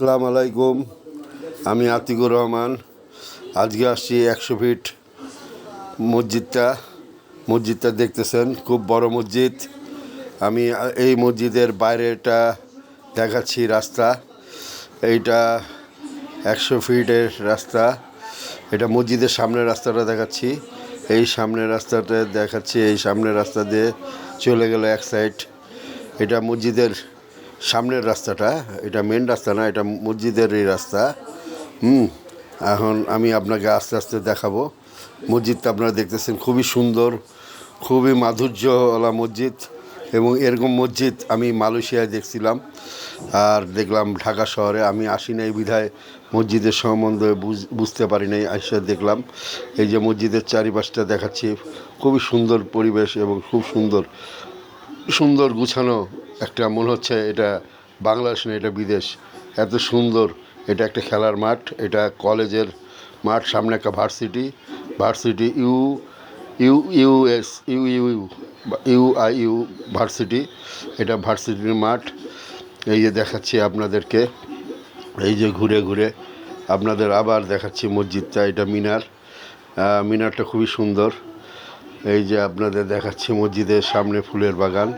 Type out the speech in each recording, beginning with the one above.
আসসালামু আলাইকুম। আমি আতিকুর রহমান। আজকে আসছি 100 ফিট মসজিদটা দেখতেছেন, খুব বড় মসজিদ। আমি এই মসজিদের বাইরেটা দেখাচ্ছি রাস্তা। এইটা 100 ফিটের রাস্তা। এটা মসজিদের সামনের রাস্তাটা দেখাচ্ছি। এই সামনের রাস্তাটা দেখাচ্ছি। এই সামনের রাস্তা দিয়ে চলে গেল এক সাইড। এটা মসজিদের সামনের রাস্তাটা, এটা মেন রাস্তা না, এটা মসজিদের এই রাস্তা। এখন আমি আপনাকে আস্তে আস্তে দেখাবো মসজিদটা। আপনারা দেখতেছেন খুবই সুন্দর, খুবই মাধুর্যওয়ালা মসজিদ। এবং এরকম মসজিদ আমি মালয়েশিয়ায় দেখছিলাম, আর দেখলাম ঢাকা শহরে। আমি আসি নাই বিধায় মসজিদের সম্বন্ধে বুঝতে পারি নাই, আসে দেখলাম। এই যে মসজিদের চারিপাশটা দেখাচ্ছি, খুবই সুন্দর পরিবেশ এবং খুব সুন্দর সুন্দর গুছানো। একটা মনে হচ্ছে এটা বাংলাদেশ না, এটা বিদেশ, এত সুন্দর। এটা একটা খেলার মাঠ, এটা কলেজের মাঠ। সামনে একটা ভার্সিটি ইউ ভার্সিটি। এটা ভার্সিটির মাঠ। এই যে দেখাচ্ছি আপনাদেরকে, এই যে ঘুরে ঘুরে আপনাদের আবার দেখাচ্ছি মসজিদটা। এটা মিনারটা খুবই সুন্দর। এই যে আপনাদের দেখাচ্ছি মসজিদের সামনে ফুলের বাগান।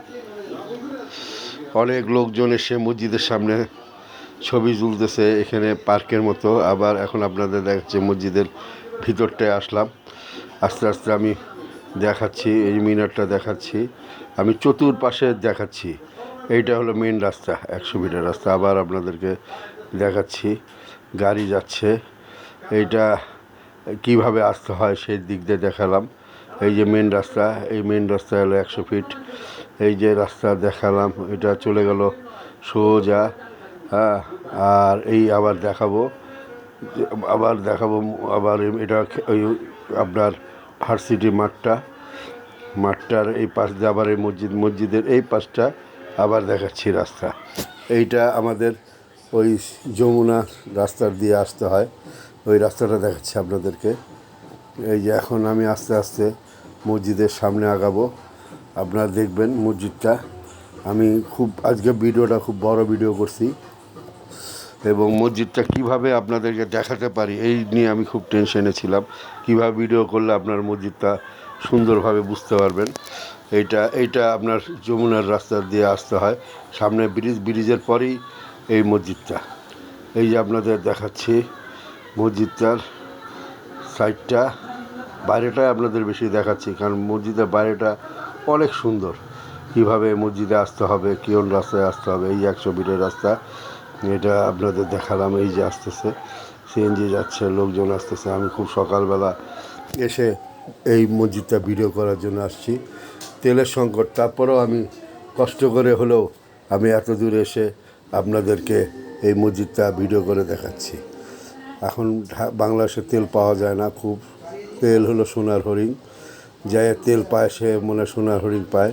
অনেক লোকজন এসে মসজিদের সামনে ছবি তুলতেছে, এখানে পার্কের মতো। আবার এখন আপনাদের দেখাচ্ছি মসজিদের ভিতরটায় আসলাম। আস্তে আস্তে আমি দেখাচ্ছি, এই মিনারটা দেখাচ্ছি, আমি চতুর্পাশে দেখাচ্ছি। এইটা হলো মেন রাস্তা, 100 ফিটের রাস্তা। আবার আপনাদেরকে দেখাচ্ছি, গাড়ি যাচ্ছে। এইটা কিভাবে আসতে হয় সেই দিক দিয়ে দেখালাম। এই যে মেন রাস্তা, এই মেন রাস্তা হলো 100 ফিট। এই যে রাস্তা দেখালাম, এটা চলে গেল সোজা। হ্যাঁ, আর এই আবার দেখাবো আবার এটা ওই আপনার ভার্সিটি মাঠটার এই পাশ দিয়ে আবার এই মসজিদের এই পাশটা আবার দেখাচ্ছি রাস্তা। এইটা আমাদের ওই যমুনা রাস্তার দিয়ে আসতে হয়, ওই রাস্তাটা দেখাচ্ছি আপনাদেরকে। এই যে এখন আমি আস্তে আস্তে মসজিদের সামনে আগাবো। আপনারা দেখবেন মসজিদটা। আমি আজকে ভিডিওটা খুব বড় ভিডিও করছি, এবং মসজিদটা কিভাবে আপনাদেরকে দেখাতে পারি এই নিয়ে আমি খুব টেনশনে ছিলাম। কিভাবে ভিডিও করলে আপনার মসজিদটা সুন্দরভাবে বুঝতে পারবেন। এইটা আপনার যমুনার রাস্তা দিয়ে আসতে হয়। সামনে ব্রিজের পরেই এই মসজিদটা। এই যে আপনাদের দেখাচ্ছি মসজিদটার সাইডটা, বাইরেটাই আপনাদের বেশি দেখাচ্ছি, কারণ মসজিদের বাইরেটা অনেক সুন্দর। কিভাবে মসজিদে আসতে হবে, কোন রাস্তায় আসতে হবে, এই 100 ফিটের রাস্তা। এটা আপনাদের দেখালাম। এই যে আসতেছে সিএনজি যাচ্ছে, লোকজন আসতেছে। আমি খুব সকালবেলা এসে এই মসজিদটা ভিডিও করার জন্য আসছি। তেলের সংকট, তারপরেও আমি কষ্ট করে হলেও আমি এত দূরে এসে আপনাদেরকে এই মসজিদটা ভিডিও করে দেখাচ্ছি। এখন বাংলাদেশে তেল পাওয়া যায় না, খুব তেল হলো সোনার হরিণ। যায় তেল পায় সে মনে সোনার হরিণ পায়।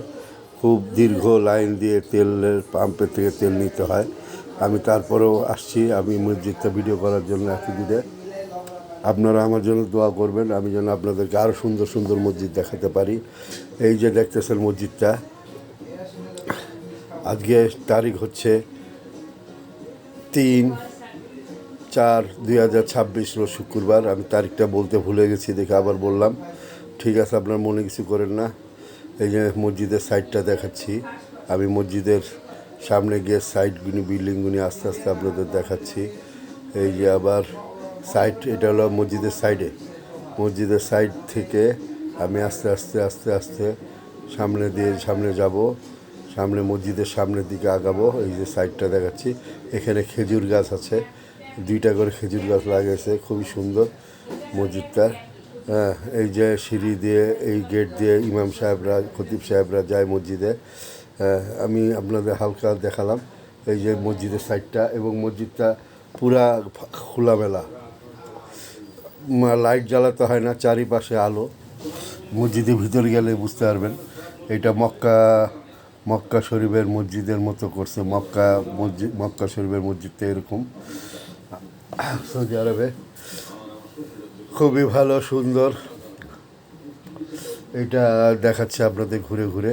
খুব দীর্ঘ লাইন দিয়ে তেলের পাম্পের থেকে তেল নিতে হয়। আমি তারপরেও আসছি, আমি মসজিদটা ভিডিও করার জন্য এত দূরে। আপনারা আমার জন্য দোয়া করবেন, আমি যেন আপনাদেরকে আরও সুন্দর সুন্দর মসজিদ দেখাতে পারি। এই যে দেখতেছেন মসজিদটা, আজকে তারিখ হচ্ছে 3/4/2026 শুক্রবার। আমি তারিখটা বলতে ভুলে গেছি, দেখে আবার বললাম। ঠিক আছে, আপনার মনে কিছু করেন না। এই যে মসজিদের সাইডটা দেখাচ্ছি, আমি মসজিদের সামনে গিয়ে সাইডগুলি বিল্ডিংগুলি আস্তে আস্তে আপনাদের দেখাচ্ছি। এই যে আবার সাইড, এটা হলো মসজিদের সাইড থেকে আমি আস্তে আস্তে আস্তে আস্তে সামনে যাব, সামনে মসজিদের সামনের দিকে আগাবো। এই যে সাইডটা দেখাচ্ছি, এখানে খেজুর গাছ আছে, 2টা করে খেজুর গাছ লাগিয়েছে, খুবই সুন্দর মসজিদটা। হ্যাঁ, এই যে সিঁড়ি দিয়ে, এই গেট দিয়ে ইমাম সাহেবরা, খতিব সাহেবরা যায় মসজিদে। আমি আপনাদের হালকা দেখালাম এই যে মসজিদের সাইডটা, এবং মসজিদটা পুরা খোলামেলা, লাইট জ্বালাতে হয় না, চারিপাশে আলো। মসজিদের ভিতরে গেলে বুঝতে পারবেন। এটা মক্কা শরীফের মসজিদের মতো করছে। মক্কা শরীফের মসজিদটা এরকম সৌদি আরবে, খুবই ভালো, সুন্দর। এটা দেখাচ্ছে আপনাদের ঘুরে ঘুরে।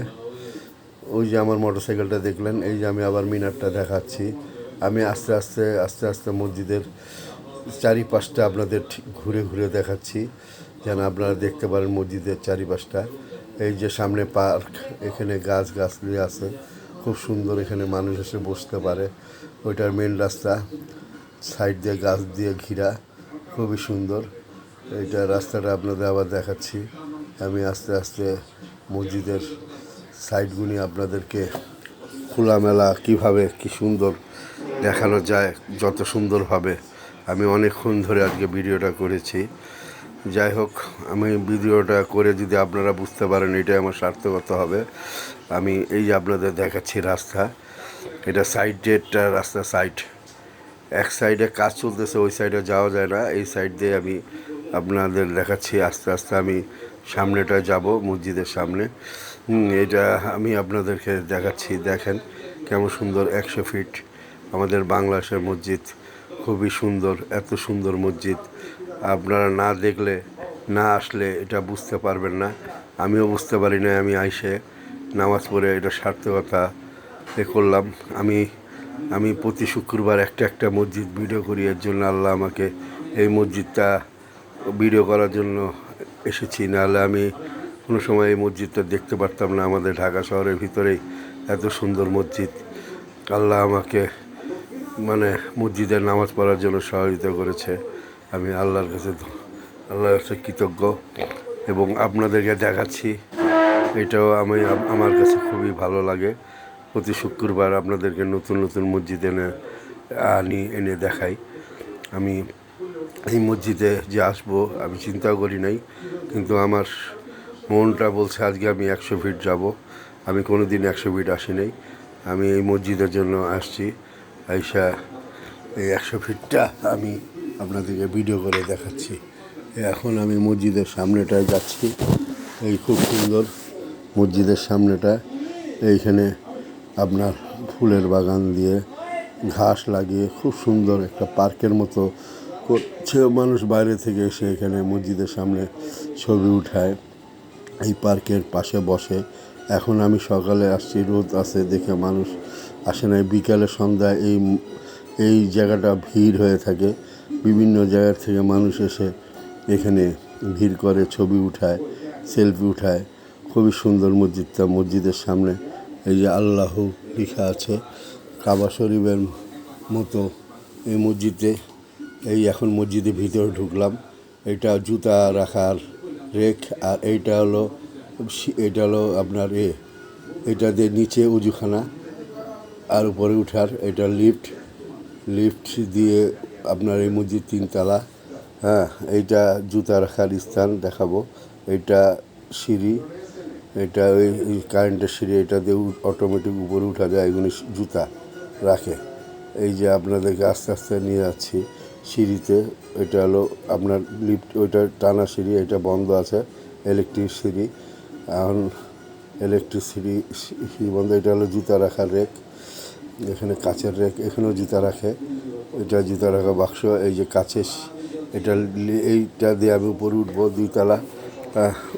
ওই যে আমার মোটরসাইকেলটা দেখলেন, এই যে আমি আবার মিনারটা দেখাচ্ছি। আমি আস্তে আস্তে আস্তে আস্তে মসজিদের চারিপাশটা আপনাদের ঠিক ঘুরে ঘুরে দেখাচ্ছি, যেন আপনারা দেখতে পারেন মসজিদের চারিপাশটা। এই যে সামনে পার্ক, এখানে গাছগাছলি আছে, খুব সুন্দর, এখানে মানুষ এসে বসতে পারে। ওইটার মেন রাস্তা, সাইড দিয়ে গাছ দিয়ে ঘেরা, খুবই সুন্দর। এইটা রাস্তাটা আপনাদের আবার দেখাচ্ছি। আমি আস্তে আস্তে মসজিদের সাইডগুলি আপনাদেরকে খোলামেলা কীভাবে কী সুন্দর দেখানো যায়, যত সুন্দরভাবে আমি অনেকক্ষণ ধরে আজকে ভিডিওটা করেছি। যাই হোক, আমি ভিডিওটা করে যদি আপনারা বুঝতে পারেন এটাই আমার সার্থকতা হবে। আমি এই যে আপনাদের দেখাচ্ছি রাস্তা, এটা সাইডেরটা রাস্তা, সাইড এক সাইডে কাজ চলতেছে, ওই সাইডে যাওয়া যায় না, এই সাইড দিয়ে আমি আপনাদের দেখাচ্ছি। আস্তে আস্তে আমি সামনেটা যাব, মসজিদের সামনে। এটা আমি আপনাদেরকে দেখাচ্ছি, দেখেন কেমন সুন্দর 100 ফিট আমাদের বাংলাদেশের মসজিদ, খুবই সুন্দর। এত সুন্দর মসজিদ আপনারা না দেখলে, না আসলে এটা বুঝতে পারবেন না। আমিও বুঝতে পারি না, আমি আইসে নামাজ পড়ে এটা সার্থকতা করলাম। আমি প্রতি শুক্রবার একটা মসজিদ ভিডিও করি, এর জন্য আল্লাহ আমাকে এই মসজিদটা ভিডিও করার জন্য এসেছি, নাহলে আমি কোনো সময় এই মসজিদটা দেখতে পারতাম না। আমাদের ঢাকা শহরের ভিতরেই এত সুন্দর মসজিদ, আল্লাহ আমাকে মসজিদের নামাজ পড়ার জন্য সহযোগিতা করেছে। আমি আল্লাহর কাছে কৃতজ্ঞ, এবং আপনাদেরকে দেখাচ্ছি। এটাও আমার কাছে খুবই ভালো লাগে। প্রতি শুক্রবার আপনাদেরকে নতুন নতুন মসজিদ এনে দেখাই। আমি এই মসজিদে যে আসবো আমি চিন্তাও করি নাই, কিন্তু আমার মনটা বলছে আজকে আমি 100 ফিট যাব। আমি কোনো দিন 100 ফিট আসি নাই, আমি এই মসজিদের জন্য আসছি। আইসা এই 100 ফিটটা আমি আপনাদেরকে ভিডিও করে দেখাচ্ছি। এখন আমি মসজিদের সামনেটায় যাচ্ছি। এই খুব সুন্দর মসজিদের সামনেটা, এইখানে আপনার ফুলের বাগান দিয়ে ঘাস লাগিয়ে খুব সুন্দর একটা পার্কের মতো করছে। মানুষ বাইরে থেকে এসে এখানে মসজিদের সামনে ছবি উঠায়, এই পার্কের পাশে বসে। এখন আমি সকালে আসছি, রোদ আছে দেখে মানুষ আসে না। বিকালে সন্ধ্যায় এই জায়গাটা ভিড় হয়ে থাকে, বিভিন্ন জায়গার থেকে মানুষ এসে এখানে ভিড় করে, ছবি উঠায়, সেলফি উঠায়। খুবই সুন্দর মসজিদটা। মসজিদের সামনে এই যে আল্লাহ লেখা আছে, কাবা শরীফের মতো এই মসজিদে। এই এখন মসজিদের ভিতরে ঢুকলাম। এটা জুতা রাখার রেক, আর এইটা হলো আপনার এটা দিয়ে নিচে উজুখানা, আর উপরে উঠার এটা লিফট দিয়ে আপনার এই মসজিদ 3 তলা। হ্যাঁ, এইটা জুতা রাখার স্থান দেখাবো। এইটা সিঁড়ি, এটা ওই কারেন্টের সিঁড়ি, এটা দিয়ে অটোমেটিক উপরে উঠা যায়, এগুলি জুতা রাখে। এই যে আপনাদেরকে আস্তে আস্তে নিয়ে যাচ্ছি সিঁড়িতে। এটা হলো আপনার লিফট, ওইটা টানা সিঁড়ি, এটা বন্ধ আছে, ইলেকট্রিক সিঁড়ি। এখন ইলেকট্রিক সিঁড়ি বন্ধ। এটা হলো জুতা রাখার রেক, এখানে কাচের রেক, এখানেও জুতা রাখে। এটা জুতা রাখা বাক্স, এই যে কাচের, এইটা দিয়ে আমি উপরে উঠবো, 2 তলা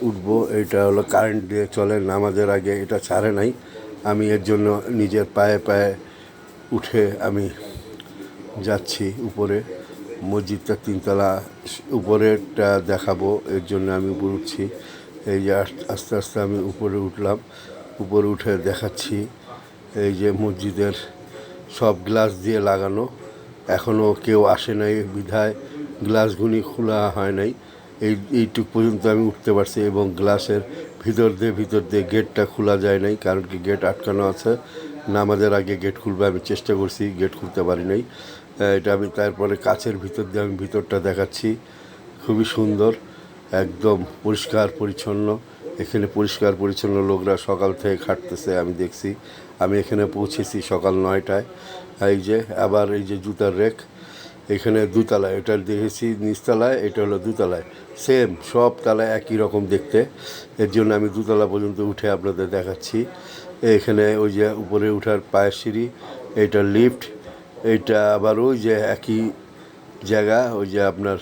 উঠবো। এইটা হলো কারেন্ট দিয়ে চলে, নামাজের আগে এটা ছাড়ে নাই। আমি এর জন্য নিজের পায়ে উঠে আমি যাচ্ছি উপরে। মসজিদটা 3 তলা, উপরেরটা দেখাবো, এর জন্য আমি উপরে উঠছি। এই যে আস্তে আস্তে আমি উপরে উঠলাম, উপরে উঠে দেখাচ্ছি। এই যে মসজিদের সব গ্লাস দিয়ে লাগানো, এখনও কেউ আসে নাই বিধায় গ্লাসগুলি খোলা হয় নাই। এইটুক পর্যন্ত আমি উঠতে পারছি, এবং গ্লাসের ভিতর দিয়ে গেটটা খোলা যায় নাই, কারণ কি গেট আটকানো আছে। নামাজের আগে গেট খুলবে, আমি চেষ্টা করছি, গেট খুলতে পারি নাই। এটা আমি তারপরে কাচের ভিতর দিয়ে আমি ভিতরটা দেখাচ্ছি। খুবই সুন্দর, একদম পরিষ্কার পরিচ্ছন্ন। এখানে পরিষ্কার পরিচ্ছন্ন লোকরা সকাল থেকে খাটতেছে, আমি দেখছি। আমি এখানে পৌঁছেছি সকাল 9টায়। এই যে আবার এই যে জুতার রেক, এখানে 2 তলায়, এটা দেখেছি নিচতলায়, এটা হলো 2 তলায়, সেম সব তলায় একই রকম দেখতে। এর জন্য আমি 2 তলা পর্যন্ত উঠে আপনাদের দেখাচ্ছি। এখানে ওই যে উপরে উঠার পায়ের সিঁড়ি, এইটা লিফট, এইটা আবার ওই যে একই জায়গা, ওই যে আপনার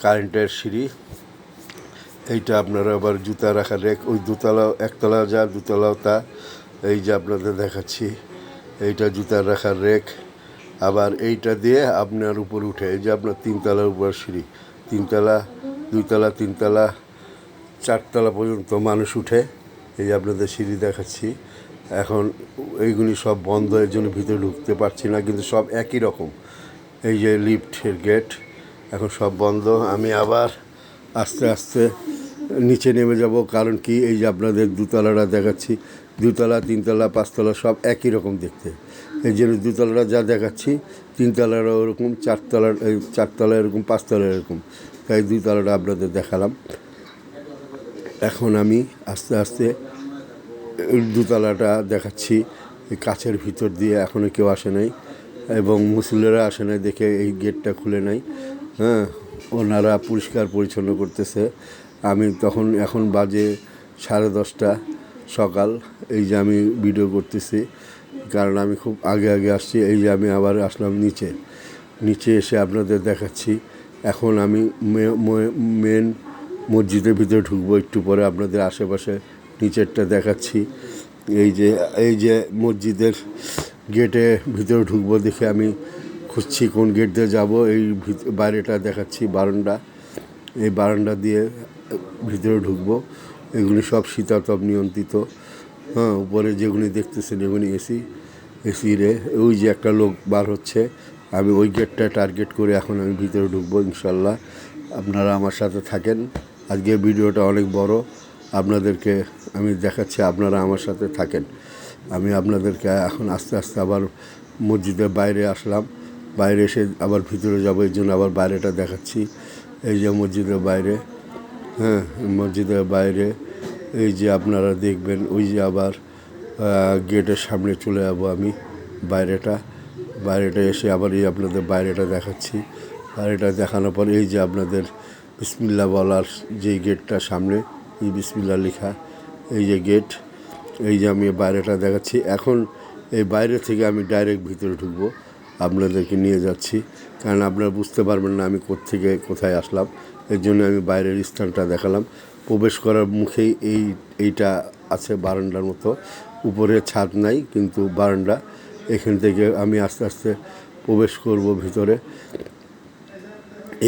কারেন্টের সিঁড়ি। এইটা আপনারা আবার জুতা রাখার রেক, ওই 2 তলা, 1 তলা যা 2 তলাও তা। এই যে আপনাদের দেখাচ্ছি, এইটা জুতা রাখার রেক। আবার এইটা দিয়ে আপনার উপর উঠে, এই যে আপনার তিনতলার উপর সিঁড়ি, তিনতলা, দুইতলা, তিনতলা, চারতলা পর্যন্ত মানুষ উঠে। এই যে আপনাদের সিঁড়ি দেখাচ্ছি। এখন এইগুলি সব বন্ধ, এর জন্য ভিতরে ঢুকতে পারছি না, কিন্তু সব একই রকম। এই যে লিফটের গেট এখন সব বন্ধ। আমি আবার আস্তে আস্তে নিচে নেমে যাব, কারণ কি এই যে আপনাদের দুতলাটা দেখাচ্ছি, দুতলা, তিনতলা, পাঁচতলা সব একই রকম দেখতে। এই জন্য দুতলাটা যা দেখাচ্ছি, তিনতলারও ওরকম, চারতলা এরকম, পাঁচতলা এরকম, তাই দুতলাটা আপনাদের দেখালাম। এখন আমি আস্তে আস্তে দুতলাটা দেখাচ্ছি। এই কাছের ভিতর দিয়ে এখনও কেউ আসে নাই, এবং মুসল্লিরা আসে নাই দেখে এই গেটটা খুলে নাই। হ্যাঁ, ওনারা পরিষ্কার পরিচ্ছন্ন করতেছে। আমি তখন, এখন বাজে 10:30 সকাল। এই যে আমি ভিডিও করতেছি, কারণ আমি খুব আগে আগে আসছি। এই যে আমি আবার আসলাম নিচে এসে আপনাদের দেখাচ্ছি। এখন আমি মেন মসজিদের ভিতরে ঢুকবো একটু পরে, আপনাদের আশেপাশে নিচেরটা দেখাচ্ছি। এই যে মসজিদের গেটে ভিতরে ঢুকবো দেখে আমি খুঁজছি কোন গেট দিয়ে যাবো। এই বাইরেটা দেখাচ্ছি, বারান্দা, এই বারান্দা দিয়ে ভিতরে ঢুকবো। এগুলি সব শীতাতপ নিয়ন্ত্রিত। হ্যাঁ, উপরে যেগুলি দেখতেছেন এগুলি এসি রে। ওই যে একটা লোক বার হচ্ছে, আমি ওই গেটটা টার্গেট করে এখন আমি ভিতরে ঢুকবো ইনশাল্লাহ। আপনারা আমার সাথে থাকেন। আজকে ভিডিওটা অনেক বড়, আপনাদেরকে আমি দেখাচ্ছি, আপনারা আমার সাথে থাকেন। আমি আপনাদেরকে এখন আস্তে আস্তে আবার মসজিদের বাইরে আসলাম। বাইরে এসে আবার ভিতরে যাবো, এই জন্য আবার বাইরেটা দেখাচ্ছি। এই যে মসজিদের বাইরে, হ্যাঁ, মসজিদের বাইরে এই যে আপনারা দেখবেন, ওই যে আবার গেটের সামনে চলে যাবো আমি। বাইরেটা এসে আবার এই আপনাদের বাইরেটা দেখাচ্ছি। বাইরেটা দেখানোর পর এই যে আপনাদের বিসমিল্লাহ বলার যে গেটটা সামনে, এই বিসমিল্লাহ লেখা, এই যে গেট, এই যে আমি বাইরেটা দেখাচ্ছি। এখন এই বাইরে থেকে আমি ডাইরেক্ট ভিতরে ঢুকবো, আপনাদেরকে নিয়ে যাচ্ছি, কারণ আপনারা বুঝতে পারবেন না আমি কোত্থেকে কোথায় আসলাম। এর জন্য আমি বাইরের স্থানটা দেখালাম। প্রবেশ করার মুখেই এইটা আছে বারান্দার মতো, উপরে ছাদ নাই কিন্তু বারান্দা। এখান থেকে আমি আস্তে আস্তে প্রবেশ করব ভিতরে।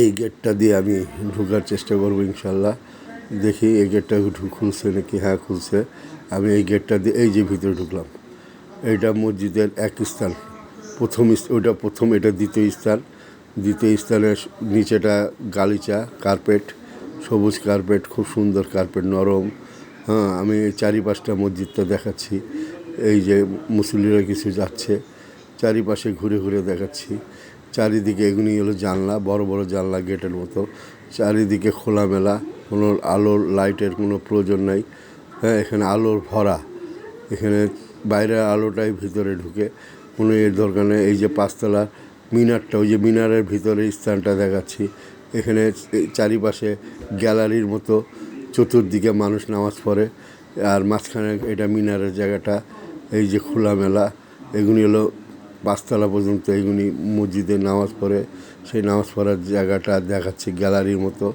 এই গেটটা দিয়ে আমি ঢোকার চেষ্টা করবো ইনশাল্লাহ। দেখি এই গেটটা খুলছে নাকি। হ্যাঁ, খুলছে। আমি এই গেটটা দিয়ে এই যে ভিতরে ঢুকলাম। এইটা মসজিদের এক স্থান, ওইটা প্রথম, এটা দ্বিতীয় স্থানের নিচেটা গালিচা কার্পেট, সবুজ কার্পেট, খুব সুন্দর কার্পেট, নরম। হ্যাঁ, আমি এই চারিপাশটা মসজিদটা দেখাচ্ছি। এই যে মুসল্লিরা কিছু যাচ্ছে, চারিপাশে ঘুরে ঘুরে দেখাচ্ছি। চারিদিকে এগুলি হলো জানলা, বড় বড় জানলা গেটের মতো, চারিদিকে খোলামেলা, কোনো আলোর লাইটের কোনো প্রয়োজন নাই। হ্যাঁ, এখানে আলোর ভরা, এখানে বাইরের আলোটাই ভিতরে ঢুকে, কোনো এর দরকার নেই। এই যে পাঁচতলা মিনারটা, ওই যে মিনারের ভিতরে স্থানটা দেখাচ্ছি। এখানে চারিপাশে গ্যালারির মতো, চতুর্দিকে মানুষ নামাজ পড়ে, আর মাঝখানে এটা মিনারের জায়গাটা। এই যে খোলামেলা, এগুলি হলো পাঁচতলা পর্যন্ত, এগুলি মসজিদে নামাজ পড়ে, সেই নামাজ পড়ার জায়গাটা দেখাচ্ছে গ্যালারির মতো।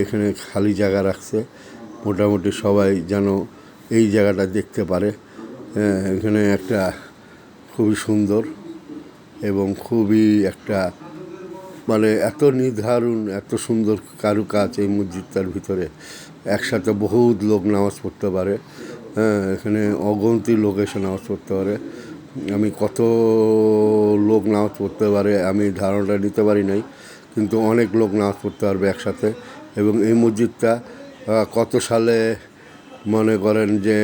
এখানে খালি জায়গা রাখছে, মোটামুটি সবাই যেন এই জায়গাটা দেখতে পারে। এখানে একটা খুবই সুন্দর এবং খুবই একটা, মানে এত নির্ধারণ, এত সুন্দর কারুকাজ এই মসজিদটার ভিতরে। একসাথে বহুত লোক নামাজ পড়তে পারে। এখানে অগন্তি লোক এসে নামাজ পড়তে পারে। আমি কত লোক নামাজ পড়তে পারে আমি ধারণাটা নিতে পারি নাই, কিন্তু অনেক লোক নামাজ পড়তে পারবে একসাথে। এবং এই মসজিদটা কত সালে মনে করেন যে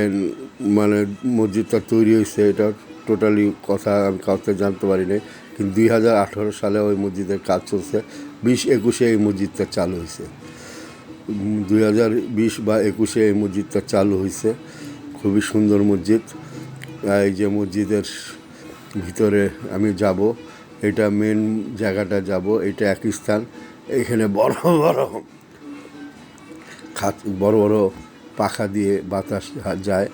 মানে মসজিদটা তৈরি হয়েছে, এটা টোটালি কথা আমি কাউকে জানতে পারি নাই, কিন্তু 2018 সালে ওই মসজিদের কাজ চলছে। 20-21 এই মসজিদটা চালু হয়েছে, 2020 বা 21 এই মসজিদটা চালু হয়েছে। খুবই সুন্দর মসজিদ। এই যে মসজিদের ভিতরে আমি যাব, এটা মেন জায়গাটা যাব, এটা এক স্থান। এখানে বড় বড় পাখা দিয়ে বাতাস যায়।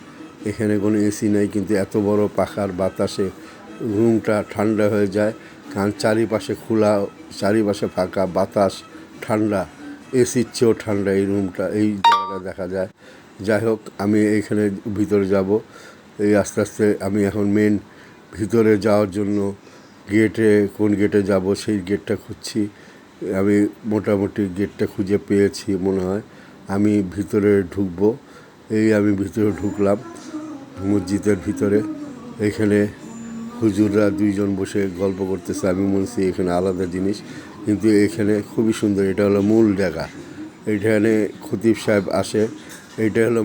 এখানে কোনো এসি নেই, কিন্তু এত বড় পাখার বাতাসে রুমটা ঠান্ডা হয়ে যায়, কারণ চারিপাশে খোলা, চারিপাশে ফাঁকা, বাতাস ঠান্ডা, এসির চেয়েও ঠান্ডা এই রুমটা, এই জায়গাটা দেখা যায়। যাই হোক, আমি এইখানে ভিতরে যাব। এই আস্তে আস্তে আমি এখন মেন ভিতরে যাওয়ার জন্য গেটে কোন গেটে যাব সেই গেটটা খুঁজছি। আমি মোটামুটি গেটটা খুঁজে পেয়েছি মনে হয়। আমি ভিতরে ঢুকবো। এই আমি ভিতরে ঢুকলাম মসজিদের ভিতরে। এখানে হুজুররা দুইজন বসে গল্প করতেছে। আমি মনে হচ্ছে এখানে আলাদা জিনিস, কিন্তু এখানে খুবই সুন্দর। এটা হলো মূল জায়গা। এইখানে খতিব সাহেব আসে। এইটা হলো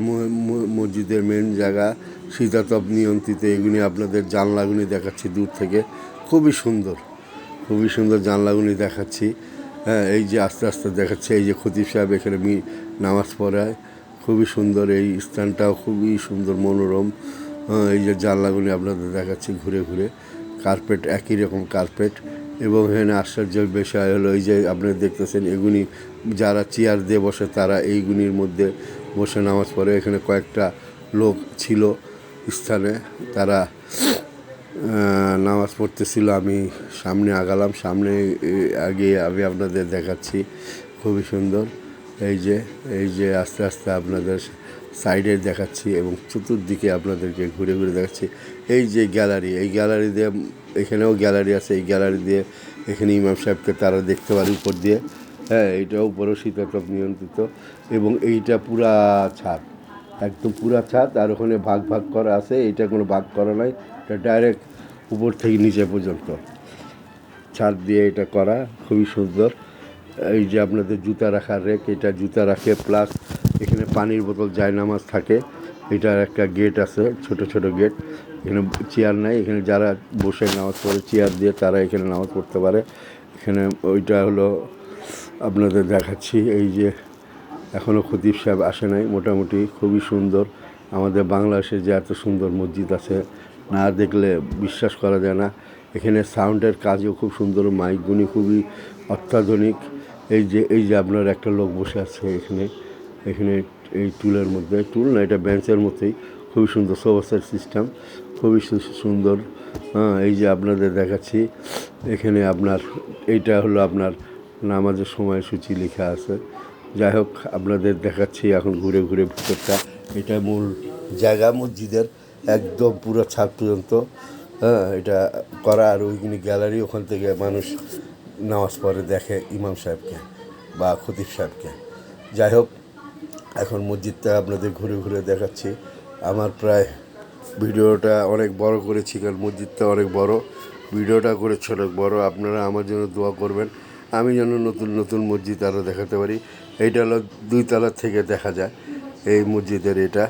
মসজিদের মেন জায়গা, শীতাতপ নিয়ন্ত্রিত। এগুলি আপনাদের জানলাগুলি দেখাচ্ছি দূর থেকে, খুবই সুন্দর, খুবই সুন্দর জানলাগুলি দেখাচ্ছি। হ্যাঁ, এই যে আস্তে আস্তে দেখাচ্ছে, এই যে খতিব সাহেব এখানে নামাজ পড়ায়, খুবই সুন্দর। এই স্থানটাও খুবই সুন্দর, মনোরম। এই যে জানলাগুলি আপনাদের দেখাচ্ছি ঘুরে ঘুরে, কার্পেট একই রকম কার্পেট। এবং এখানে আশ্চর্যের বিষয় হলো এই যে আপনারা দেখতেছেন, এগুলি যারা চেয়ার দিয়ে বসে তারা এইগুলির মধ্যে বসে নামাজ পড়ে। এখানে কয়েকটা লোক ছিল স্থানে, তারা নামাজ পড়তেছিল। আমি সামনে আগালাম, সামনে আগে আমি আপনাদের দেখাচ্ছি, খুবই সুন্দর। এই যে আস্তে আস্তে আপনাদের সাইডে দেখাচ্ছি এবং চতুর্দিকে আপনাদেরকে ঘুরে ঘুরে দেখাচ্ছি। এই যে গ্যালারি, এই গ্যালারি দিয়ে, এখানেও গ্যালারি আছে। এই গ্যালারি দিয়ে এখানে ইমাম সাহেবকে তারা দেখতে পারে উপর দিয়ে। হ্যাঁ, এইটাও উপরেও শীতাতপ নিয়ন্ত্রিত। এবং এইটা পুরা ছাদ, একদম পুরা ছাদ। আর ওখানে ভাগ ভাগ করা আছে, এইটা কোনো ভাগ করা নাই, এটা ডাইরেক্ট উপর থেকে নিচে পর্যন্ত ছাদ দিয়ে এটা করা, খুবই সুন্দর। এই যে আপনাদের জুতা রাখার রেক, এটা জুতা রাখে, প্লাস এখানে পানির বোতল, জায়নামাজ থাকে। এটার একটা গেট আছে, ছোট ছোট গেট। এখানে চেয়ার নাই, এখানে যারা বসে নামাজ পড়ে চেয়ার দিয়ে তারা এখানে নামাজ পড়তে পারে। এখানে ওইটা হলো আপনাদের দেখাচ্ছি। এই যে এখনও খতিব সাহেব আসে নাই। মোটামুটি খুবই সুন্দর। আমাদের বাংলাদেশে যে এত সুন্দর মসজিদ আছে, না দেখলে বিশ্বাস করা যায় না। এখানে সাউন্ডের কাজও খুব সুন্দর, মাইকগুলি খুবই অত্যাধুনিক। এই যে আপনার একটা লোক বসে আছে এখানে, এই টুলের মধ্যে, টুল না, এটা বেঞ্চের মধ্যেই, খুবই সুন্দর সোফাসেট সিস্টেম, খুবই সুন্দর। এই যে আপনাদের দেখাচ্ছি, এখানে আপনার এইটা হলো আপনার নামাজের সময়সূচি লেখা আছে। যাই হোক, আপনাদের দেখাচ্ছি এখন ঘুরে ঘুরে ভিতরটা। এটা মূল জায়গা মসজিদের, একদম পুরো ছাদ পর্যন্ত। এটা করা। আর ওইখানে গ্যালারি, ওখান থেকে মানুষ নামাজ পড়ে দেখে ইমাম সাহেবকে বা খতিব সাহেবকে। যাই হোক, এখন মসজিদটা আপনাদের ঘুরে ঘুরে দেখাচ্ছি। আমার প্রায় ভিডিওটা অনেক বড় করেছি, কারণ মসজিদটা অনেক বড়, ভিডিওটা করেছি অনেক বড়। আপনারা আমার জন্য দোয়া করবেন, আমি যেন নতুন নতুন মসজিদ আরও দেখাতে পারি। এইটা হলো 2 তলা থেকে দেখা যায় এই মসজিদের এটা।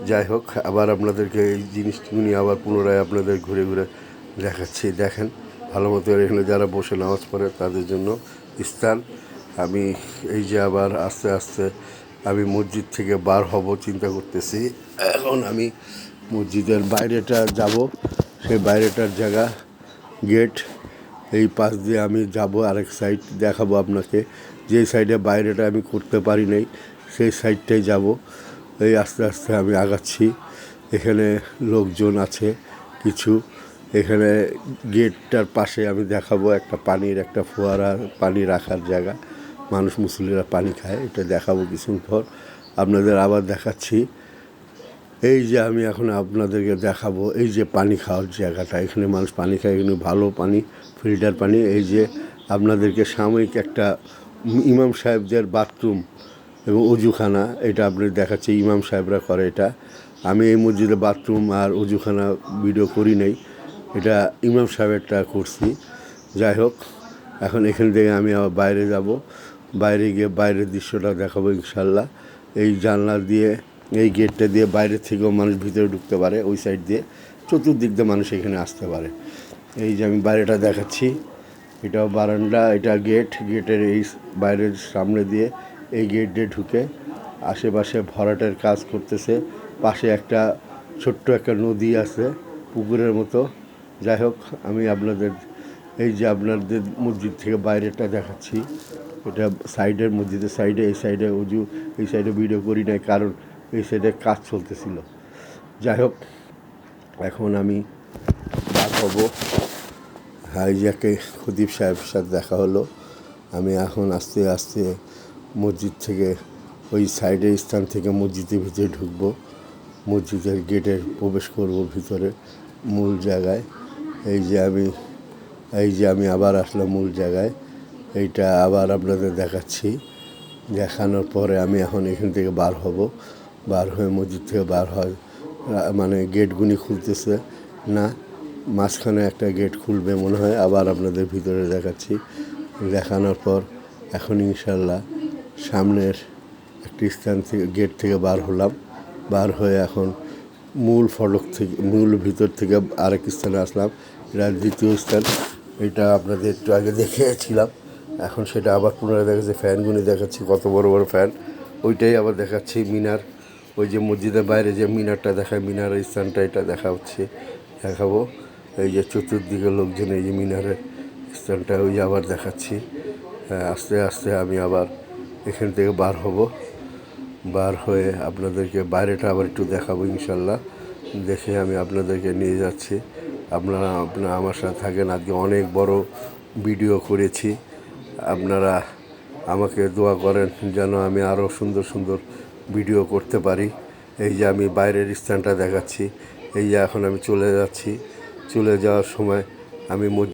যাই হোক, আবার আপনাদেরকে এই জিনিসগুলি আবার পুনরায় আপনাদের ঘুরে ঘুরে দেখাচ্ছি। দেখেন ভালো মতো, এখানে যারা বসে নামাজ পড়ে তাদের জন্য স্থান। আমি এই যে আবার আস্তে আস্তে আমি মসজিদ থেকে বার হব চিন্তা করতেছি। এখন আমি মসজিদের বাইরেটা যাব, সেই বাইরেটার জায়গা গেট, এই পাশ দিয়ে আমি যাব। আরেক সাইড দেখাবো আপনাকে, যে সাইডে বাইরেটা আমি করতে পারি নাই সেই সাইডটাই যাব। এই আস্তে আস্তে আমি আগাচ্ছি। এখানে লোকজন আছে কিছু। এখানে গেটটার পাশে আমি দেখাবো একটা পানির একটা ফোয়ারা, পানি রাখার জায়গা, মানুষ মুসল্লিরা পানি খায়, এটা দেখাবো কিছুক্ষণ পর। আপনাদের আবার দেখাচ্ছি। এই যে আমি এখন আপনাদেরকে দেখাবো এই যে পানি খাওয়ার জায়গাটা, এখানে মানুষ পানি খায়, এখানে ভালো পানি, ফিল্টার পানি। এই যে আপনাদেরকে সাময়িক একটা ইমাম সাহেবদের বাথরুম এবং অজুখানা, এটা আপনাদের দেখাচ্ছি, ইমাম সাহেবরা করে এটা। আমি এই মসজিদে বাথরুম আর অজুখানা ভিডিও করি নাই, এটা ইমাম সাহেবেরটা করছি। যাই হোক, এখন এখান থেকে আমি আবার বাইরে যাব, বাইরে গিয়ে বাইরের দৃশ্যটা দেখাবো ইনশাল্লাহ। এই জানলা দিয়ে, এই গেটটা দিয়ে বাইরে থেকেও মানুষ ভিতরে ঢুকতে পারে, ওই সাইড দিয়ে চতুর্দিক দিয়ে মানুষ এখানে আসতে পারে। এই যে আমি বাইরেটা দেখাচ্ছি, এটাও বারান্দা, এটা গেট, গেটের এই বাইরের সামনে দিয়ে এই গেট দিয়ে ঢুকে আশেপাশে ভরাটের কাজ করতেছে। পাশে একটা ছোট্ট একটা নদী আছে পুকুরের মতো। যাই হোক, আমি আপনাদের এই যে আপনাদের মসজিদ থেকে বাইরেটা দেখাচ্ছি, এটা সাইডের মসজিদের সাইডে, এই সাইডে অজু, এই সাইডে ভিডিও করি নাই কারণ এই সাইডে কাজ চলতেছিল। যাই হোক, এখন আমি বাদ হব। হাইজাকে খতিব সাহেবের সাথে দেখা হলো। আমি এখন আস্তে আস্তে মসজিদ থেকে ওই সাইডের স্থান থেকে মসজিদের ভিতরে ঢুকবো, মসজিদের গেটে প্রবেশ করব ভিতরে মূল জায়গায়। এই যে আমি এই যে আমি আবার আসলাম মূল জায়গায়, এইটা আবার আপনাদের দেখাচ্ছি। দেখানোর পরে আমি এখন এখান থেকে বার হব, বার হয়ে মসজিদ থেকে বার হয় মানে গেটগুলি খুলতেছে না, মাঝখানে একটা গেট খুলবে মনে হয়, আবার আপনাদের ভিতরে দেখাচ্ছি। দেখানোর পর এখন ইনশাল্লাহ সামনের একটি স্থান থেকে গেট থেকে বার হলাম, বার হয়ে এখন মূল ফটক থেকে মূল ভিতর থেকে আরেক স্থানে আসলাম। এটা দ্বিতীয় স্থান, এটা আপনাদের একটু আগে দেখিয়েছিলাম, এখন সেটা আবার পুনরায় দেখাচ্ছি। ফ্যানগুলি দেখাচ্ছি, কত বড় বড় ফ্যান, ওইটাই আবার দেখাচ্ছি। মিনার, ওই যে মসজিদের বাইরে যে মিনারটা দেখায়, মিনারের স্থানটা এটা দেখাবো। এই যে চতুর্দিকে লোকজন, এই যে মিনারের স্থানটা ওই যে আবার দেখাচ্ছি। আস্তে আস্তে আমি আবার এখান থেকে বার হব, বার হয়ে আপনাদেরকে বাইরেটা আবার একটু দেখাবো ইনশাল্লাহ। দেখে আমি আপনাদেরকে নিয়ে যাচ্ছি, আপনারা আমার সাথে থাকেন। আজকে অনেক বড় ভিডিও করেছি, আপনারা আমাকে দোয়া করেন যেন আমি আরও সুন্দর সুন্দর ভিডিও করতে পারি। এই যে আমি বাইরের স্থানটা দেখাচ্ছি, এই যে এখন আমি চলে যাচ্ছি। চলে যাওয়ার সময় আমি